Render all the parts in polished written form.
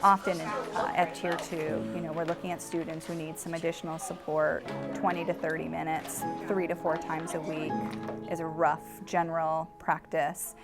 Often at Tier 2, we're looking at students who need some additional support. 20 to 30 minutes, 3 to 4 times a week is a rough general practice.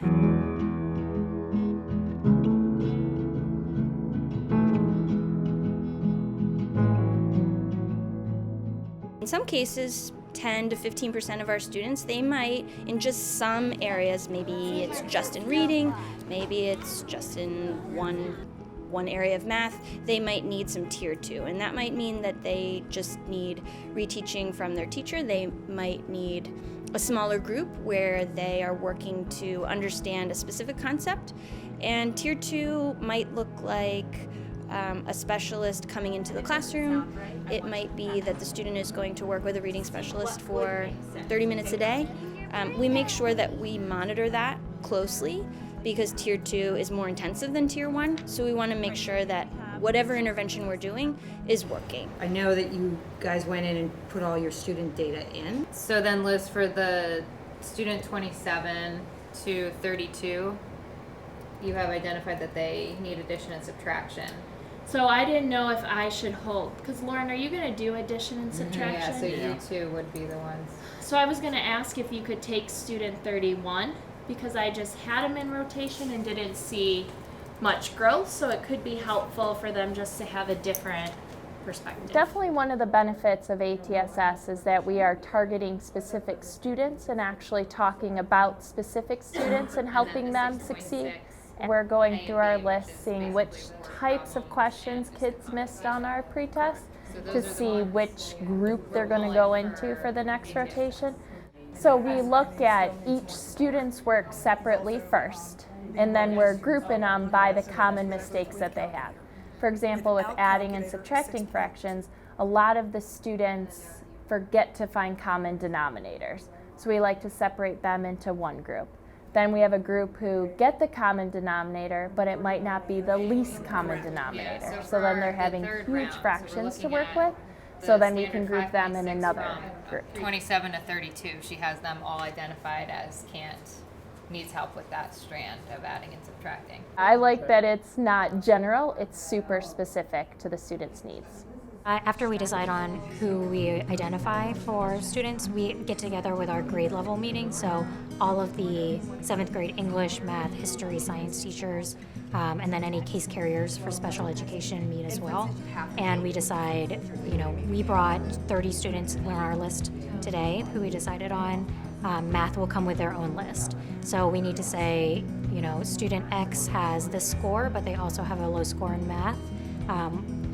In some cases, 10 to 15% of our students, they might, in just some areas, maybe it's just in reading, maybe it's just in one area of math, they might need some Tier 2. And that might mean that they just need reteaching from their teacher. They might need a smaller group where they are working to understand a specific concept. And Tier 2 might look like a specialist coming into the classroom. It might be that the student is going to work with a reading specialist for 30 minutes a day. We make sure that we monitor that closely because Tier 2 is more intensive than Tier 1, so we want to make sure that whatever intervention we're doing is working. I know that you guys went in and put all your student data in. So then, Liz, for the student 27 to 32, you have identified that they need addition and subtraction. So I didn't know if I should hold, because Lauren, are you going to do addition and subtraction? Yeah, so you two would be the ones. So I was going to ask if you could take student 31, because I just had them in rotation and didn't see much growth, so it could be helpful for them just to have a different perspective. Definitely one of the benefits of ATSS is that we are targeting specific students and actually talking about specific students and helping them succeed. We're going through our list, seeing which types of questions kids missed on our pretest to see which group they're going to go into for the next rotation. So we look at each student's work separately first, and then we're grouping them by the common mistakes that they have. For example, with adding and subtracting fractions, a lot of the students forget to find common denominators. So we like to separate them into one group. Then we have a group who get the common denominator, but it might not be the least common denominator. So then they're having huge fractions to work with. So then we can group them in another group. 27 to 32, she has them all identified as needs help with that strand of adding and subtracting. I like that it's not general, it's super specific to the student's needs. After we decide on who we identify for students, we get together with our grade level meeting. So all of the 7th grade English, math, history, science teachers, and then any case carriers for special education meet as well. And we decide, we brought 30 students on our list today who we decided on. Math will come with their own list. So we need to say, student X has this score, but they also have a low score in math.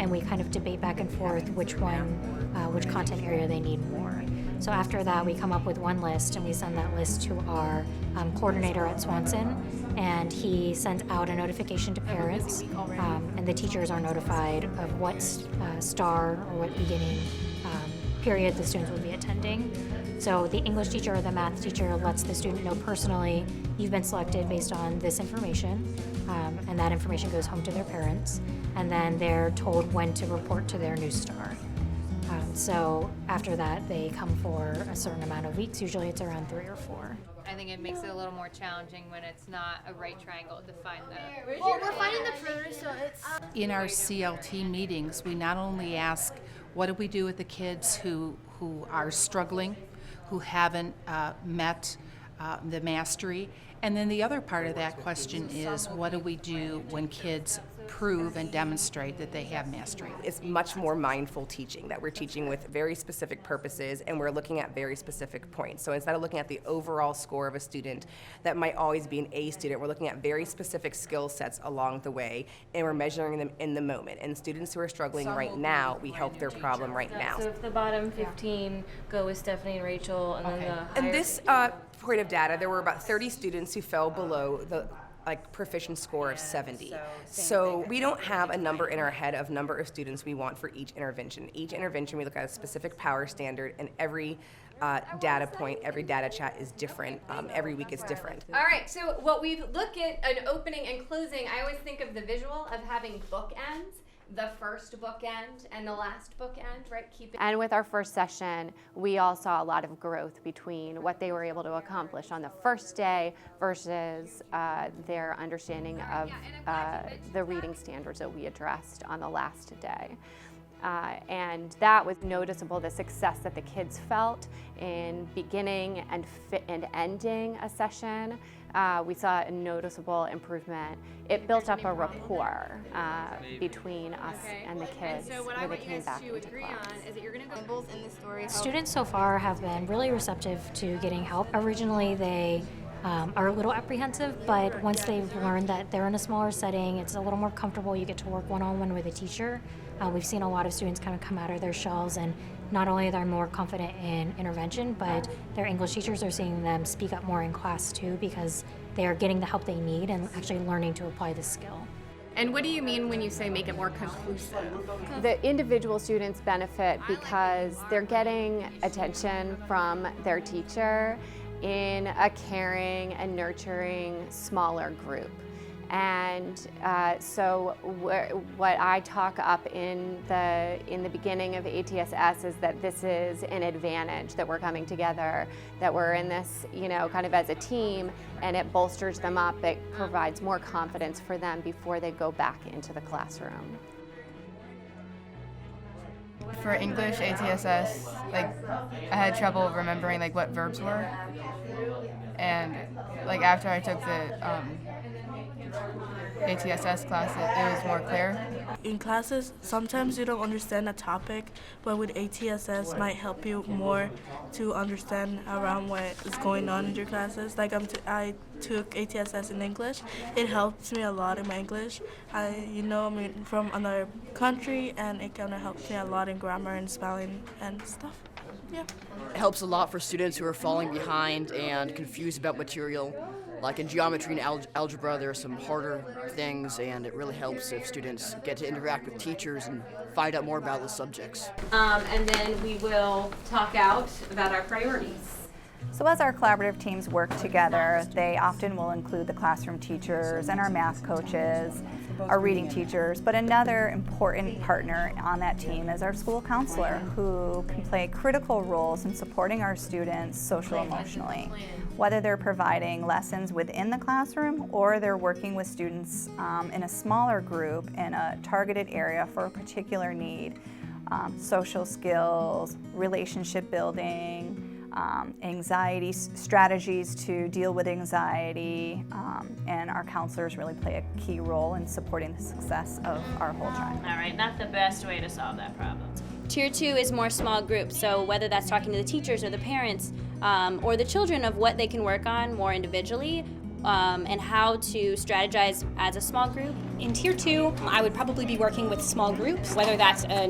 And we kind of debate back and forth which content area they need more. So after that, we come up with one list, and we send that list to our coordinator at Swanson, and he sends out a notification to parents, and the teachers are notified of what star or what beginning period the students will be attending. So the English teacher or the math teacher lets the student know personally, you've been selected based on this information, and that information goes home to their parents, and then they're told when to report to their new star. So after that, they come for a certain amount of weeks. Usually it's around 3 or 4. I think it makes it a little more challenging when it's not a right triangle to find the... Well, we're finding the perimeter, so it's... In our CLT meetings, we not only ask, what do we do with the kids who are struggling, who haven't met the mastery, and then the other part of that question is, what do we do when kids prove and demonstrate that they have mastery? It's much more mindful teaching, that we're teaching with very specific purposes, and we're looking at very specific points. So instead of looking at the overall score of a student that might always be an A student, we're looking at very specific skill sets along the way, and we're measuring them in the moment. And students who are struggling right now, we help their problem right now. So if the bottom 15 go with Stephanie and Rachel, and then the higher... In this point of data, there were about 30 students who fell below the proficient score of 70. So we don't have a number in our head of number of students we want for each intervention. Each intervention we look at a specific power standard, and every data point, every data chat is different. Every week is different. All right, so what we look at an opening and closing, I always think of the visual of having bookends. the first bookend and the last bookend, right? And with our first session, we all saw a lot of growth between what they were able to accomplish on the first day versus their understanding of the reading standards that we addressed on the last day. And that was noticeable, the success that the kids felt in beginning and ending a session. We saw a noticeable improvement. It built up a rapport between us and the kids when they came back into class. Students so far have been really receptive to getting help. Originally, they are a little apprehensive, but once they've learned that they're in a smaller setting, it's a little more comfortable, you get to work one-on-one with a teacher. We've seen a lot of students kind of come out of their shells, and not only are they more confident in intervention, but their English teachers are seeing them speak up more in class too, because they are getting the help they need and actually learning to apply the skill. And what do you mean when you say make it more conclusive? The individual students benefit because they're getting attention from their teacher in a caring and nurturing smaller group. And so what I talk up in the beginning of ATSS is that this is an advantage, that we're coming together, that we're in this, kind of as a team, and it bolsters them up. It provides more confidence for them before they go back into the classroom. For English ATSS, I had trouble remembering what verbs were, and after I took the ATSS class, it was more clear. In classes, sometimes you don't understand a topic, but with ATSS might help you more to understand around what is going on in your classes. I took ATSS in English. It helps me a lot in my English. I'm from another country, and it kind of helps me a lot in grammar and spelling and stuff. Yeah. It helps a lot for students who are falling behind and confused about material. Like in geometry and algebra, there are some harder things, and it really helps if students get to interact with teachers and find out more about the subjects. And then we will talk out about our priorities. So as our collaborative teams work together, they often will include the classroom teachers and our math coaches, our reading teachers, but another important partner on that team is our school counselor, who can play critical roles in supporting our students social-emotionally, whether they're providing lessons within the classroom or they're working with students in a smaller group in a targeted area for a particular need. Social skills, relationship building, anxiety strategies to deal with anxiety, and our counselors really play a key role in supporting the success of our whole tribe. All right, not the best way to solve that problem. Tier 2 is more small groups, so whether that's talking to the teachers or the parents or the children of what they can work on more individually, and how to strategize as a small group. In Tier 2, I would probably be working with small groups, whether that's a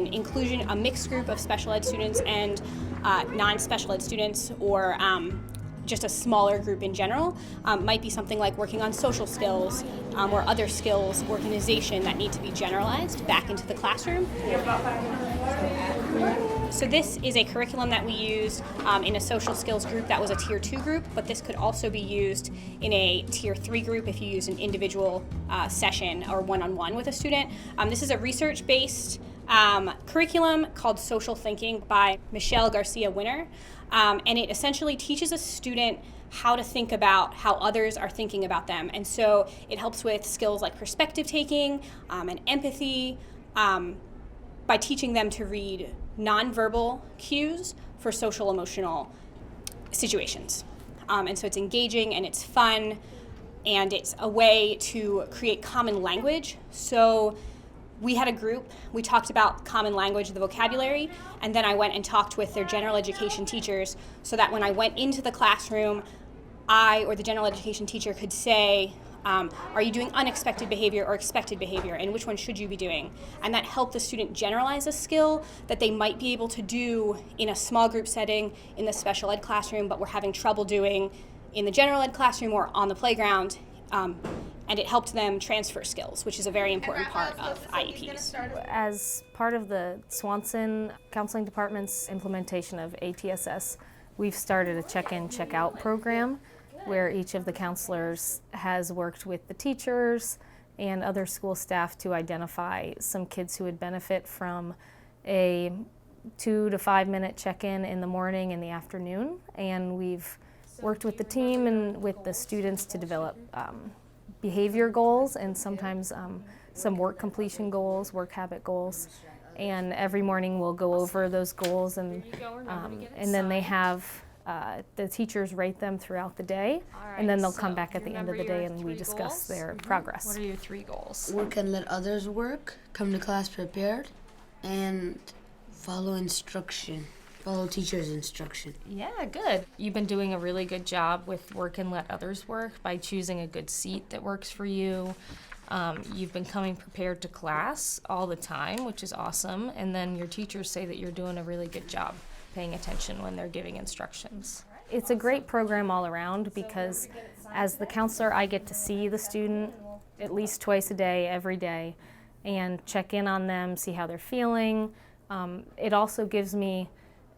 mixed group of special ed students and non-special ed students, or just a smaller group in general. Might be something like working on social skills or other skills, organization that need to be generalized back into the classroom. So this is a curriculum that we used in a social skills group that was a Tier 2 group, but this could also be used in a Tier 3 group if you use an individual session or one-on-one with a student. This is a research-based curriculum called Social Thinking by Michelle Garcia Winner, and it essentially teaches a student how to think about how others are thinking about them. And so it helps with skills like perspective taking and empathy by teaching them to read nonverbal cues for social emotional situations. And so it's engaging and it's fun, and it's a way to create common language. So we had a group, we talked about common language, the vocabulary, and then I went and talked with their general education teachers so that when I went into the classroom, I or the general education teacher could say, are you doing unexpected behavior or expected behavior, and which one should you be doing? And that helped the student generalize a skill that they might be able to do in a small group setting in the special ed classroom, but were having trouble doing in the general ed classroom or on the playground. And it helped them transfer skills, which is a very important part of IEPs. As part of the Swanson Counseling Department's implementation of ATSS, we've started a check-in, check-out program where each of the counselors has worked with the teachers and other school staff to identify some kids who would benefit from a 2 to 5 minute check-in in the morning and the afternoon. And we've worked with the team and with the students to develop behavior goals and sometimes some work completion goals, work habit goals. And every morning we'll go over those goals, and then they have the teachers rate them throughout the day, and then they'll come back at the end of the day and we discuss their progress. What are your 3 goals? Work and let others work, come to class prepared, and follow instruction. Follow teacher's instruction. Yeah, good. You've been doing a really good job with work and let others work by choosing a good seat that works for you. You've been coming prepared to class all the time, which is awesome. And then your teachers say that you're doing a really good job paying attention when they're giving instructions. It's a great program all around because as the counselor, I get to see the student at least twice a day, every day, and check in on them, see how they're feeling. It also gives me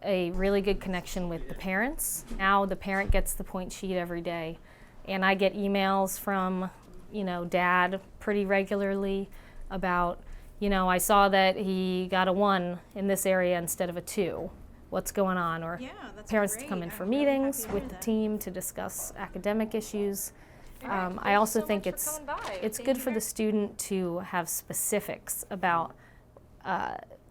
a really good connection with the parents. Now the parent gets the point sheet every day, and I get emails from, dad pretty regularly about, I saw that he got a 1 in this area instead of a 2. What's going on? Or parents to come in for meetings with the team to discuss academic issues. I also think it's good for the student to have specifics about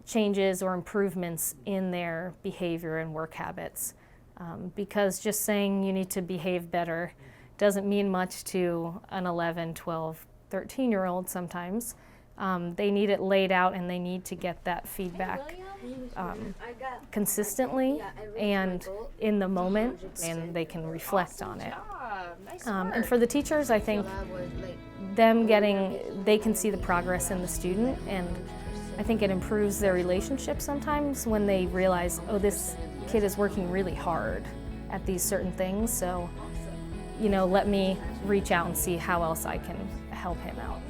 changes or improvements in their behavior and work habits, because just saying you need to behave better doesn't mean much to an 11, 12, 13-year-old sometimes. They need it laid out and they need to get that feedback consistently and in the moment, and they can reflect on it. And for the teachers, I think they can see the progress in the student, and I think it improves their relationship sometimes when they realize, oh, this kid is working really hard at these certain things, so, let me reach out and see how else I can help him out.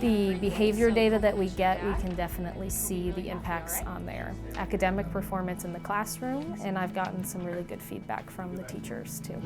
The behavior data that we get, we can definitely see the impacts on their academic performance in the classroom, and I've gotten some really good feedback from the teachers too.